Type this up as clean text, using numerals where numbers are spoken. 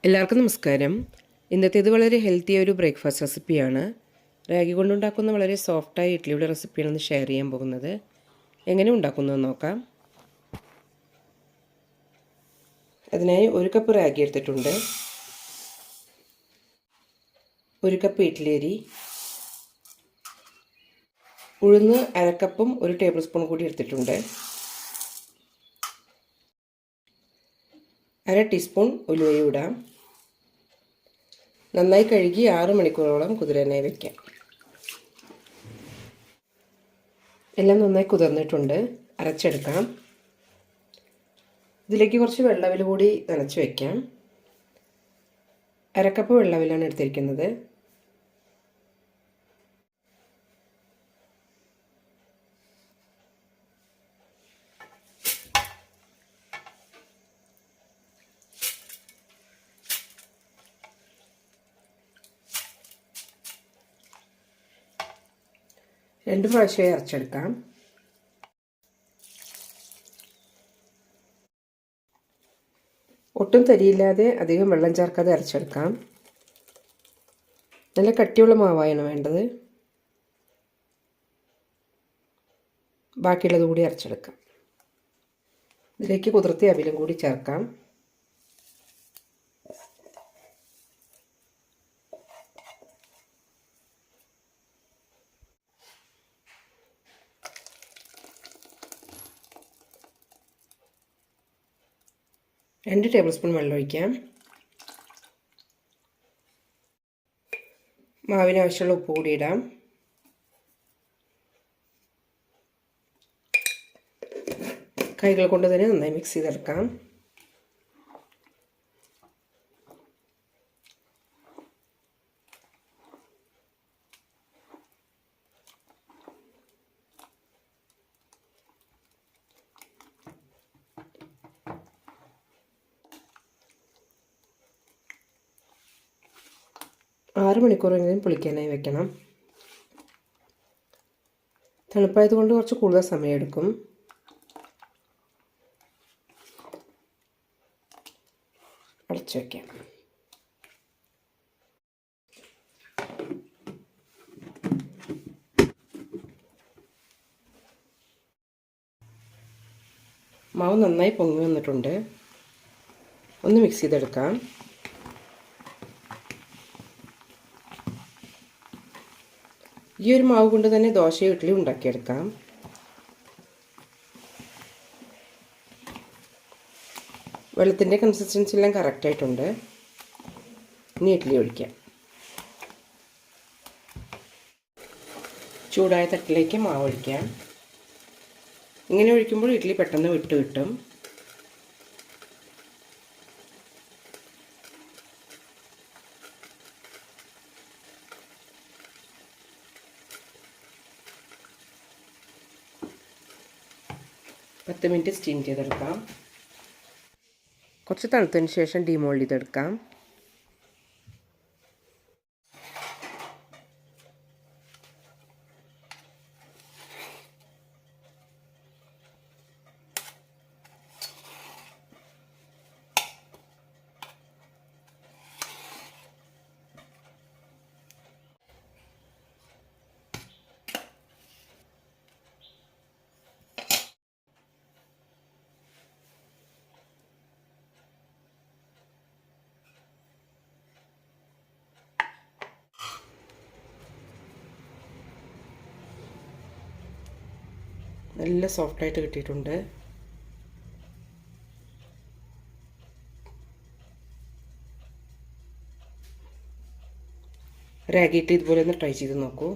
എല്ലാവർക്കും നമസ്കാരം. ഇന്നത്തേത് വളരെ ഹെൽത്തിയായ ഒരു ബ്രേക്ക്ഫാസ്റ്റ് റെസിപ്പിയാണ്. റാഗി കൊണ്ടുണ്ടാക്കുന്ന വളരെ സോഫ്റ്റായ ഇഡ്ഡലിയുടെ റെസിപ്പിയാണ് ഇന്ന് ഷെയർ ചെയ്യാൻ പോകുന്നത്. എങ്ങനെ ഉണ്ടാക്കുന്നതെന്ന് നോക്കാം. അതിനായി 1 കപ്പ് റാഗി എടുത്തിട്ടുണ്ട്, 1 കപ്പ് ഇഡ്ഡലി അരി, ഉഴുന്ന് 1/2 കപ്പും 1 ടേബിൾ സ്പൂൺ കൂടി എടുത്തിട്ടുണ്ട്, 1/2 ടീസ്പൂൺ ഉലുവയും ഇടാം. നന്നായി കഴുകി 6 മണിക്കൂറോളം കുതിരാനായി വയ്ക്കാം. എല്ലാം നന്നായി കുതിർന്നിട്ടുണ്ട്, അരച്ചെടുക്കാം. ഇതിലേക്ക് കുറച്ച് വെള്ളവിൽ കൂടി നനച്ച് വയ്ക്കാം. 1/2 കപ്പ് വെള്ളവിലാണ് എടുത്തിരിക്കുന്നത്. രണ്ട് പ്രാവശ്യമായി അരച്ചെടുക്കാം. ഒട്ടും തരിയില്ലാതെ അധികം വെള്ളം ചേർക്കാതെ അരച്ചെടുക്കാം. നല്ല കട്ടിയുള്ള മാവായാണ് വേണ്ടത്. ബാക്കിയുള്ളത് കൂടി അരച്ചെടുക്കാം. ഇതിലേക്ക് കുതിർത്തിയ അവിലും കൂടി ചേർക്കാം. രണ്ട് ടേബിൾ സ്പൂൺ വെള്ളം ഒഴിക്കാം. മാവിന് ആവശ്യമുള്ള ഉപ്പ് കൂടി ഇടാം. കൈകൾ കൊണ്ട് തന്നെ നന്നായി മിക്സ് ചെയ്തെടുക്കാം. ആറ് മണിക്കൂറെങ്കിലും പുളിക്കാനായി വെക്കണം. തണുപ്പായതുകൊണ്ട് കുറച്ച് കൂടുതൽ സമയമെടുക്കും. അടച്ചു വയ്ക്കാം. മാവ് നന്നായി പൊങ്ങി വന്നിട്ടുണ്ട്. ഒന്ന് മിക്സ് ചെയ്തെടുക്കാം. ഈ ഒരു മാവ് കൊണ്ട് തന്നെ ദോശയും ഇഡ്ഡലി ഉണ്ടാക്കിയെടുക്കാം. വെള്ളത്തിൻ്റെ കൺസിസ്റ്റൻസി എല്ലാം കറക്റ്റായിട്ടുണ്ട്. ഇനി ഇഡ്ഡലി ഒഴിക്കാം. ചൂടായ തട്ടിലേക്ക് മാവ് ഒഴിക്കാം. ഇങ്ങനെ ഒഴിക്കുമ്പോൾ ഇഡ്ഡലി പെട്ടെന്ന് വിട്ട് കിട്ടും. പത്ത് മിനിറ്റ് സ്റ്റീം ചെയ്തെടുക്കാം. കുറച്ച് തണുത്തതിന് ശേഷം ഡീമോൾഡ് ചെയ്തെടുക്കാം. നല്ല സോഫ്റ്റായിട്ട് കിട്ടിയിട്ടുണ്ട്. റാഗി ഇട്ട് ഇതുപോലെ ഒന്ന് ട്രൈ ചെയ്ത് നോക്കൂ.